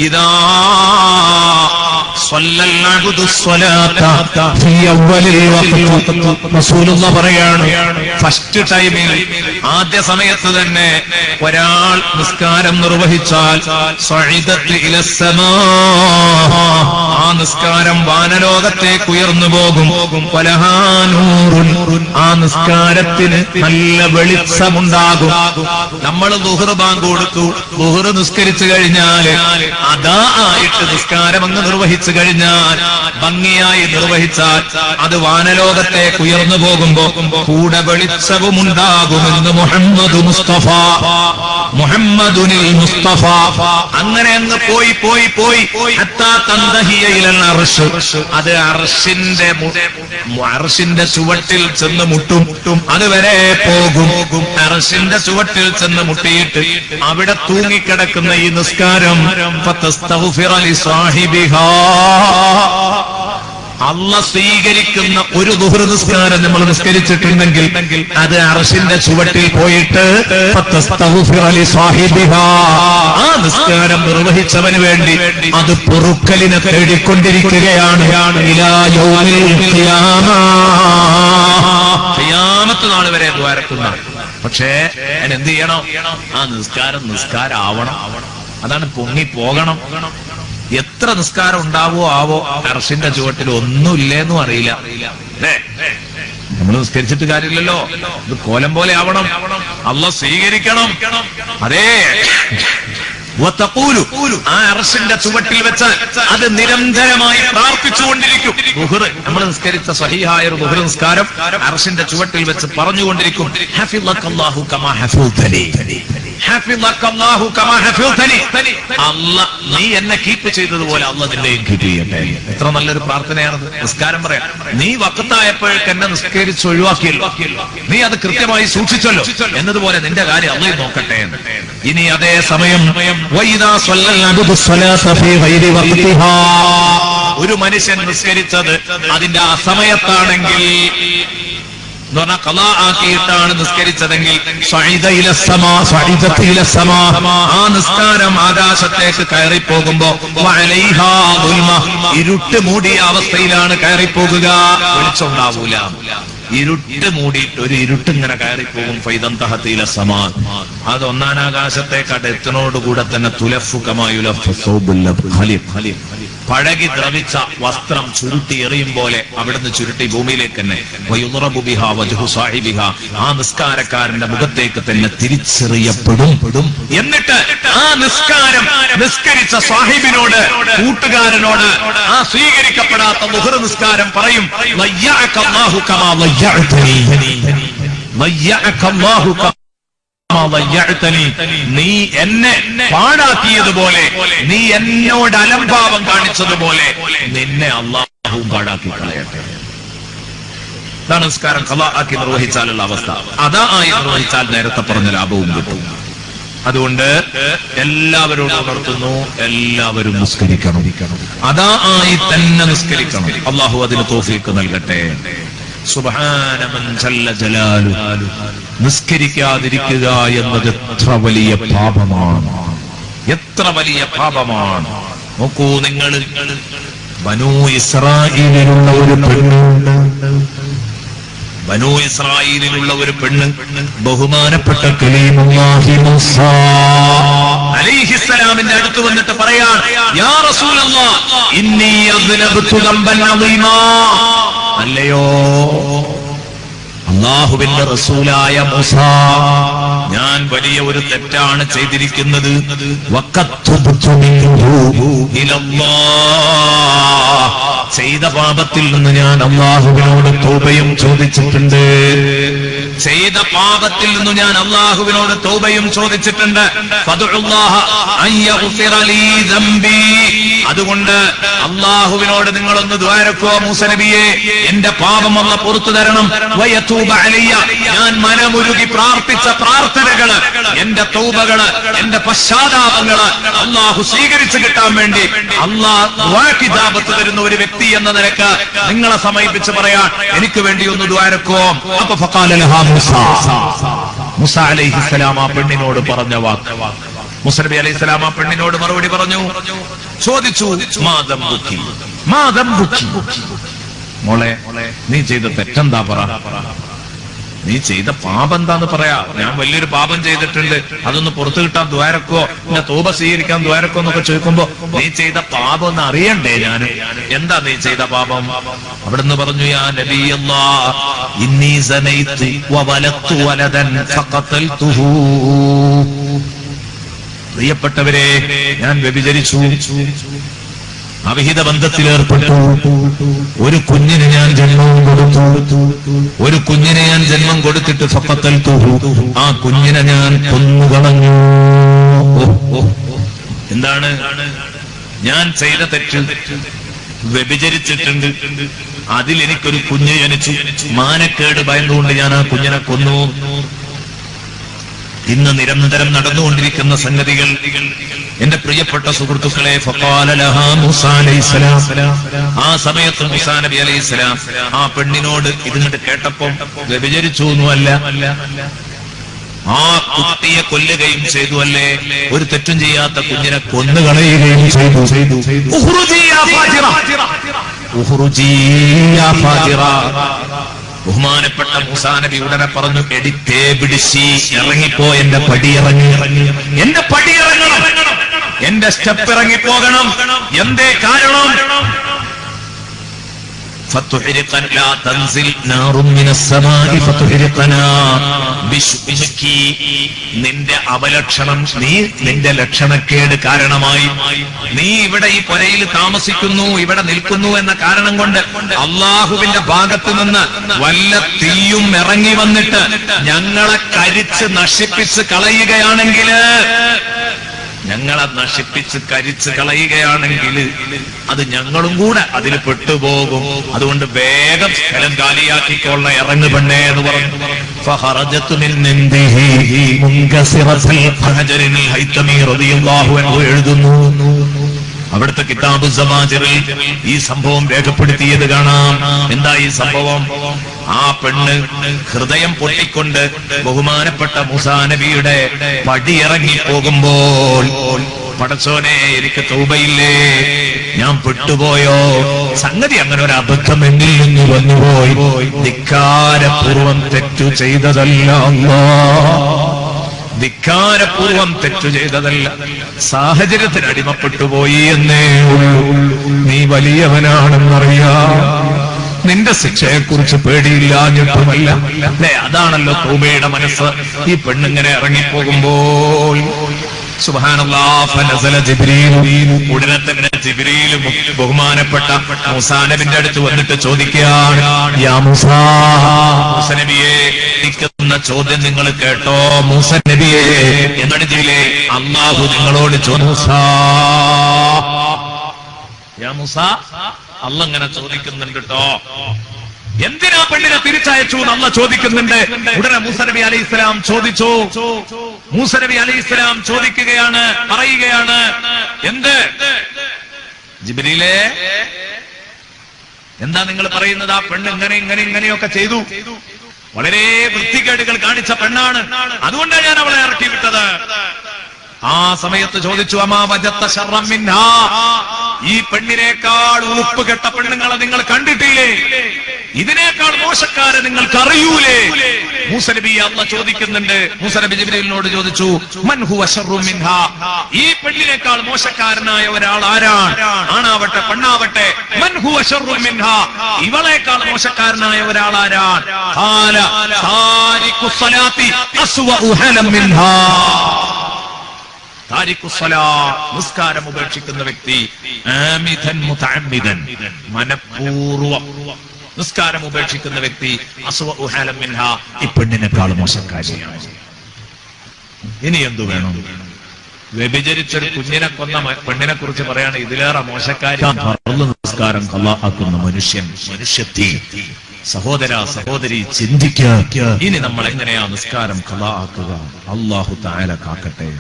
ഇദാ സ്വല്ലൽ അബ്ദു സ്വലാത ഫീ അവ്വലിൽ വഖ്ത്. റസൂലുള്ളാഹി പറയാണ്, ഫസ്റ്റ് ടൈമിൽ ആദ്യ സമയത്ത് തന്നെ ഒരാൾ നിസ്കാരം നിർവഹിച്ചാൽ സഇദത്ത് ഇലസ്സമാ, ആ നിസ്കാരം വാനലോകത്തേക്ക് ഉയർന്നു പോകും. വലഹാ നൂറുൻ, ആ നിസ്കാരത്തിന് നല്ല വെളിച്ചമുണ്ടാകും. നമ്മൾ ദുഹ്ർ ബാങ്ക് കൊടുത്തു, ദുഹ്ർ നിസ്കരിച്ചു കഴിഞ്ഞാൽ അദാ ആയിട്ട് നിസ്കാരം അങ്ങ് നിർവഹിച്ചു കഴിഞ്ഞാൽ, ഭംഗിയായി നിർവഹിച്ചാൽ അത് വാനലോകത്തേക്ക് ഉയർന്നു പോകുമ്പോ കൂടെ വെളിച്ചവും ഉണ്ടാകുമെന്ന് മുഹമ്മദ് മുസ്തഫ, മുഹമ്മദുനിൽ മുസ്തഫ. അങ്ങനെ അങ്ങ് പോയി പോയി പോയി ഹത്താ തന്തഹിയ ഇലൽ അർശ്, അത് അർശിന്റെ ചുവട്ടിൽ ചെന്ന് മുട്ടും. അതുവരെ പോകും. അർശിന്റെ ചുവട്ടിൽ ചെന്ന് മുട്ടിയിട്ട് അവിടെ തൂങ്ങിക്കിടക്കുന്ന ഈ നിസ്കാരം ഫതസ്തഗ്ഫിറ ലിസാഹിബിഹാ, അല്ലാഹ് സ്വീകരിക്കുന്ന ഒരു ദുഹ്ർ നിസ്കാരം നമ്മൾ നിസ്കരിച്ചിട്ടുണ്ടെങ്കിൽ അത് അർശിന്റെ ചുവട്ടിൽ പോയിട്ട് ഫതസ്തഗ്ഫിറ ലിസാഹിബിഹാ, ആ നിസ്കാരം നിർവഹിച്ചവന് വേണ്ടി അത് പൊറുക്കലിനെ തേടിക്കൊണ്ടിരിക്കുകയാണ് ഇലാ യൗമിൽ ഖിയാമ, ഖിയാമത്ത് നാൾ വരെ ദ്വാരക്കുന്ന. പക്ഷേ ഞാൻ എന്ത് ചെയ്യണം? ആ നിസ്കാരം ആവണം. അതാണ് പൊങ്ങി പോകണം. എത്ര നിസ്കാരം ഉണ്ടാവോ ആവോ, അർശിന്റെ ചുവട്ടിൽ ഒന്നുമില്ലെന്നും അറിയില്ല. നമ്മൾ നിസ്കരിച്ചിട്ട് കാര്യമില്ലല്ലോ, ഇത് കോലം പോലെ ആവണം. അല്ലാഹ് സ്വീകരിക്കണം. അതേ ആ അർശിന്റെ ചുവട്ടിൽ വെച്ച് അത് നിരന്തരമായി പ്രാർത്ഥിച്ചുകൊണ്ടിരിക്കും. ദുഹ്ർ നമ്മൾ നിസ്കരിച്ച സ്വഹീഹായ ഒരു ദുഹ്ർ നിസ്കാരം അർശിന്റെ ചുവട്ടിൽ വെച്ച് പറഞ്ഞുകൊണ്ടിരിക്കും, ഹഫിളക്കല്ലാഹു കമാ ഹഫിൾതനി, ഹഫിളക്കല്ലാഹു കമാ ഹഫിൾതനി. അല്ലാഹ് നീ എന്നെ കീപ്പ് ചെയ്തതുപോലെ അല്ലാഹ് നിന്നെയും കീപ്പ് ചെയ്യട്ടെ. എത്ര നല്ലൊരു പ്രാർത്ഥനയാണത്. നിസ്കാരം പറയാം, നീ വഖത്തായപ്പോഴേക്ക് എന്നെ നിസ്കരിച്ച് ഒഴിവാക്കിയല്ലോ, നീ അത് കൃത്യമായി സൂക്ഷിച്ചല്ലോ, എന്നതുപോലെ നിന്റെ കാര്യം അല്ലാഹ് നോക്കട്ടെ. ഇനി അതേ സമയം ഒരു മനുഷ്യൻ നിസ്കരിച്ചത് അതിന്റെ ആ സമയത്താണെങ്കിൽ, ആക്കിയിട്ടാണ് നിസ്കരിച്ചതെങ്കിൽ ആ നിസ്കാരം ആകാശത്തേക്ക് കയറിപ്പോകുമ്പോ ഇരുട്ട് മൂടിയ അവസ്ഥയിലാണ് കയറിപ്പോകുക. വെളിച്ചമുണ്ടാവൂല, ഇരുട്ട് മൂടിയിട്ട് ഒരു ഇരുട്ടിങ്ങനെ കയറിപ്പോകും. ഫൈദന്തഹത്തില സമാ, അത് ഒന്നാനാകാശത്തേക്ക് അടുത്തിനോടുകൂടെ തന്നെ പഴകി ദ്രവിച്ച വസ്ത്രം ചുരുട്ടി എറിയും പോലെ അവിടുന്ന് ചുരുട്ടി ഭൂമിയിലേക്ക് തന്നെ ആ നിസ്കാരക്കാരന്റെ മുഖത്തേക്ക് തന്നെ തിരിച്ചെറിയപ്പെടും. എന്നിട്ട് ആ നിസ്കാരം നിസ്കരിച്ച സാഹിബിനോട്, കൂട്ടുകാരനോട്, ആ സ്വീകരിക്കപ്പെടാത്ത ദുഹ്ർ നിസ്കാരം പറയും, നീ എന്നെ പാഴാക്കിയതുപോലെ, നീ എന്നോട് അലംഭാവം കാണിച്ചതുപോലെ നിന്നെ അല്ലാഹു പാഴാക്കി കളയട്ടെ. ഇതാണ് നിസ്കാരം ഖളാ ആക്കി നിർവഹിച്ചാലുള്ള അവസ്ഥ. അതാ ആയി നിർവഹിച്ചാൽ നേരത്തെ പറഞ്ഞ ലാഭവും കിട്ടും. അതുകൊണ്ട് എല്ലാവരോടും ഉണർത്തുന്നു, എല്ലാവരും നിസ്കരിക്കണം. അതാ ആയി തന്നെ നിസ്കരിക്കണം. അല്ലാഹു അതിന് തൗഫീഖ് നൽകട്ടെ. സുബ്ഹാന മൻ ജല്ല ജലാലുഹു. നിസ്കരിക്കാതിരിക്കുക എന്നത് എത്ര വലിയ പാപമാണ്, എത്ര വലിയ പാപമാണ്. നോക്കൂ നിങ്ങൾ, ബനൂ ഇസ്രായീലിലുള്ള ഒരു പെണ്ണ്, ബനൂ ഇസ്രായീലിലുള്ള ഒരു പെണ്ണ് ബഹുമാനപ്പെട്ട കലീമുല്ലാഹി മൂസാ അലൈഹിസ്സലാമിന്റെ അടുത്ത് വന്നിട്ട് പറയാൻ, യാ റസൂലല്ലാഹ് ഇന്നി അദ്നബ്തു ദംബൻ അദീമാ, അല്ലയോ അല്ലാഹുവിന്റെ റസൂലായ മൂസാ, ഞാൻ വലിയ ഒരു തെറ്റാണ് ചെയ്തിരിക്കുന്നത്. ചെയ്ത പാപത്തിൽ നിന്ന് ഞാൻ അല്ലാഹുവിനോട് തൗബയും ചോദിച്ചിട്ടുണ്ട്. ചെയ്ത പാപത്തിൽ നിന്ന് ഞാൻ അല്ലാഹുവിനോട് തൗബയും ചോദിച്ചിട്ടുണ്ട്. അതുകൊണ്ട് അല്ലാഹുവിനോട് നിങ്ങളൊന്ന് ദ്വാരക്കോ മൂസ നബിയെ, എന്റെ പാപം അല്ലാഹ് പുറത്തു തരണം. വയതൂബ അലയ്യ, ഞാൻ മനമുരുകി പ്രാർത്ഥിച്ച പ്രാർത്ഥനകള്, എന്റെ തൗബകള്, എന്റെ പശ്ചാത്താപങ്ങള് അല്ലാഹു സ്വീകരിച്ചു കിട്ടാൻ വേണ്ടി അല്ലാഹ് ദുആ കിതാബത്ത് തരുന്ന ഒരു വ്യക്തി എന്ന നിലക്ക് നിങ്ങളെ സമീപിച്ച് പറയാൻ, എനിക്ക് വേണ്ടി ഒന്ന് ദ്വാരക്കോ. അപ്പൊ ഫഖാല ലഹാ മൂസ, മൂസ അലൈഹിസ്സലാം ആ പെണ്ണിനോട് പറഞ്ഞ വാക്ക്, മൂസ നബി അലൈഹി സ്വലാം ആ പെണ്ണിനോട് മറുപടി പറഞ്ഞു, ചോദിച്ചു, മാ ദംബുക്കി, മോളെ നീ ചെയ്ത തെറ്റെന്താ പറ, നീ ചെയ്ത പാപം എന്താന്ന് പറയാ. ഞാൻ വലിയൊരു പാപം ചെയ്തിട്ടുണ്ട്, അതൊന്ന് പുറത്തു കിട്ടാൻ ദ്വാരക്കോ എന്നെ തൗബ സ്വീകരിക്കാൻ ദ്വാരക്കോ എന്നൊക്കെ ചോദിക്കുമ്പോ നീ ചെയ്ത പാപം ഒന്ന് അറിയണ്ടേ ഞാൻ, എന്താ നീ ചെയ്ത പാപം? അവിടുന്ന് പറഞ്ഞു, യാ നബിയല്ലാഹ് ഇന്നി സനൈതു വവലത്തു വലദൻ ഫഖതൽതുഹു. പ്രിയപ്പെട്ടവരെ, ഞാൻ വ്യഭിചരിച്ചു, അവിഹിത ബന്ധത്തിലേർപ്പെട്ടു, ഒരു കുഞ്ഞിന് ഞാൻ ജന്മം കൊടുത്തു, ഒരു കുഞ്ഞിനെ ഞാൻ ജന്മം കൊടുത്തിട്ട് ഫഖതൽതുഹു, ആ കുഞ്ഞിനെ ഞാൻ കൊന്നുകളഞ്ഞു. എന്താണ് ഞാൻ ചെയ്ത തെറ്റ്? വ്യഭിചരിച്ചിട്ടുണ്ട്, അതിലെനിക്കൊരു കുഞ്ഞ് ജനിച്ചു, മാനക്കേട് ഭയന്നുകൊണ്ട് ഞാൻ ആ കുഞ്ഞിനെ കൊന്നു. ഇന്ന് നിരന്തരം നടന്നുകൊണ്ടിരിക്കുന്ന സംഗതികൾ. എന്റെ പ്രിയപ്പെട്ട സുഹൃത്തുക്കളെ, ഫഖാല ലഹാ മൂസാ അലൈഹിസ്സലാം, ആ സമയത്ത് മൂസാ നബി അലൈഹിസ്സലാം ആ പെണ്ണിനോട് ഇതിങ്ങോട്ട് കേട്ടപ്പം വ്യഭിചരിച്ചു ഒന്നുമല്ല, ആ കുട്ടിയെ കൊല്ലുകയും ചെയ്തു അല്ലേ, ഒരു തെറ്റും ചെയ്യാത്ത കുഞ്ഞിനെ കൊന്നുകളയുകയും ചെയ്തു. ഉഖ്റുജി യാ ഫാജിറ, ഉഖ്റുജി യാ ഫാജിറ. ബഹുമാനപ്പെട്ട മൂസാ നബി ഉടനെ പറഞ്ഞു, എടിത്തേ പിടിച്ചി, ഇറങ്ങിപ്പോ, എന്റെ പടി ഇറങ്ങി, എന്റെ പടി ഇറങ്ങണം, എന്റെ സ്റ്റെപ്പ് ഇറങ്ങിപ്പോകണം. എന്തേ കാരണം? നിന്റെ അവലക്ഷണം, നീ നിന്റെ ലക്ഷണക്കേട് കാരണമായി നീ ഇവിടെ ഈ പുരയിൽ താമസിക്കുന്നു, ഇവിടെ നിൽക്കുന്നു എന്ന കാരണം കൊണ്ട് അള്ളാഹുവിന്റെ ഭാഗത്ത് നിന്ന് വല്ല തീയും ഇറങ്ങി വന്നിട്ട് ഞങ്ങളെ കരിച്ച് നശിപ്പിച്ച് കളയുകയാണെങ്കിൽ, ഞങ്ങളെ നശിപ്പിച്ച് കരിച്ച് കളയുകയാണെങ്കിൽ അത് ഞങ്ങളും കൂടെ അതിൽ പെട്ടുപോകും. അതുകൊണ്ട് വേഗം സ്ഥലം കാലിയാക്കിക്കൊള്ള, ഇറങ്ങു പെണ്ണേ എന്ന് പറഞ്ഞു. എഴുതുന്നു, അവിടുത്തെ കിതാബ് സമാജിറിൽ ഈ സംഭവം രേഖപ്പെടുത്തിയത് കാണാം. എന്താ ഈ സംഭവം? ആ പെണ്ണ് ഹൃദയം പൊട്ടിക്കൊണ്ട് ബഹുമാനപ്പെട്ട മൂസാ നബിയുടെ പടിയിറങ്ങി പോകുമ്പോൾ, പടച്ചോനെ എനിക്ക് തൗബയില്ലേ, ഞാൻ പെട്ടുപോയോ, സംഗതി അങ്ങനെ ഒരു അബദ്ധം എന്നിൽ നിന്ന് വന്നുപോയി, ധിക്കാരപൂർവം തെറ്റു ചെയ്തതല്ല, ധിക്കാരപൂർവം തെറ്റു ചെയ്തതല്ല, സാഹചര്യത്തിന് അടിമപ്പെട്ടുപോയി എന്നേ ഉള്ളൂ. നീ വലിയവനാണെന്നറിയാം, നിന്റെ ശിക്ഷയെക്കുറിച്ച് പേടിയില്ലാഞ്ഞിട്ടുമല്ല അല്ലേ? അതാണല്ലോ തൗബയുടെ മനസ്സ്. ഈ പെണ്ണിങ്ങനെ ഇറങ്ങിപ്പോകുമ്പോൾ സുബ്ഹാനല്ലാഹ്, ഫനസല ജിബ്രീൽ, ഉടനെ തന്നെ ജിബ്രീൽ ബഹുമാനപ്പെട്ട മൂസാ നബിന്റെ അടുത്ത് വന്നിട്ട് ചോദിക്കുകയാണ്, യാ മൂസാ, മൂസാ നബിയെ, ഇരിക്കുന്ന ചോദ്യം നിങ്ങൾ കേട്ടോ? മൂസാ നബിയെ എന്നടിച്ചില്ലേ, അല്ലാഹു നിങ്ങളോട് മൂസാ, യാ മൂസാ, അല്ലാഹ് ഇങ്ങനെ ചോദിക്കുന്നുണ്ട് കേട്ടോ. എന്തിനാ പെണ്ണിനെ തിരിച്ചയച്ചു എന്ന് അല്ലാഹ് ചോദിക്കുന്നുണ്ട്. ഉടനെ മൂസാ നബി അലൈഹിസ്സലാം ചോദിച്ചു. മൂസാ നബി അലൈഹിസ്സലാം ചോദിക്കുകയാണ്, പറയുകയാണ്, എന്ത് ജിബ്രീലേ, എന്താ നിങ്ങൾ പറയുന്നത്? ആ പെണ്ണ് ഇങ്ങനെയൊക്കെ ചെയ്തു, വളരെ വൃത്തികേടുകൾ കാണിച്ച പെണ്ണാണ്, അതുകൊണ്ടാണ് ഞാൻ അവളെ ഇറക്കി വിട്ടത്. ആ സമയത്ത് ചോദിച്ചു, അമാ വജത്ത ശർറൻ മിൻഹാ, ഈ പെണ്ണിനേക്കാൾ ഉളുപ്പ് കെട്ട പെണ്ണുങ്ങളെ നിങ്ങൾ കണ്ടിട്ടില്ലേ? ഇതിനേക്കാൾ മോശക്കാരെ നിങ്ങൾക്ക് അറിയൂലേ? മൂസാ നബി അല്ലാഹ് ചോദിക്കുന്നുണ്ട്. മൂസാ നബി ജിബ്രീലിനോട് ചോദിച്ചു, മൻ ഹുവ ശർറു മിൻഹാ, ഈ പെണ്ണിനേക്കാൾ മോശക്കാരനായ ഒരാൾ ആരാണ്? ആണാവട്ടെ പെണ്ണാവട്ടെ, മൻ ഹുവ ശർറു മിൻഹാ, ഇവളേക്കാൾ മോശക്കാരനായ ഒരാൾ ആരാണ്? ഖാല താരിഖു സ്വലാത്തി അസ്വഉ ഹലം മിൻഹാ, നിസ്കാരം ഉപേക്ഷിക്കുന്ന വ്യക്തി, ആമിദൻ മുതഅമ്മിദൻ, മനഃപൂർവ്വം നിസ്കാരം ഉപേക്ഷിക്കുന്ന വ്യക്തി, അസ്വഉ ഹലം മിൻഹാ, ഈ പെണ്ണിനേക്കാൾ മോശക്കാരിയാണ്. ഇനി എന്തു വേണം? വ്യഭിചരിച്ചൊരു കുഞ്ഞിനെ കൊന്ന പെണ്ണിനെ കുറിച്ച് പറയാണ് ഇതിലേറെ മോശക്കാരി നിസ്കാരം ഖളാഅക്കുന്ന മനുഷ്യത്തി. സഹോദര സഹോദരി, ചിന്തിക്കുക, ഇനി നമ്മൾ എങ്ങനെയാ നിസ്കാരം ഖളാഅക്കുക? അല്ലാഹു തആല കാക്കട്ടെ.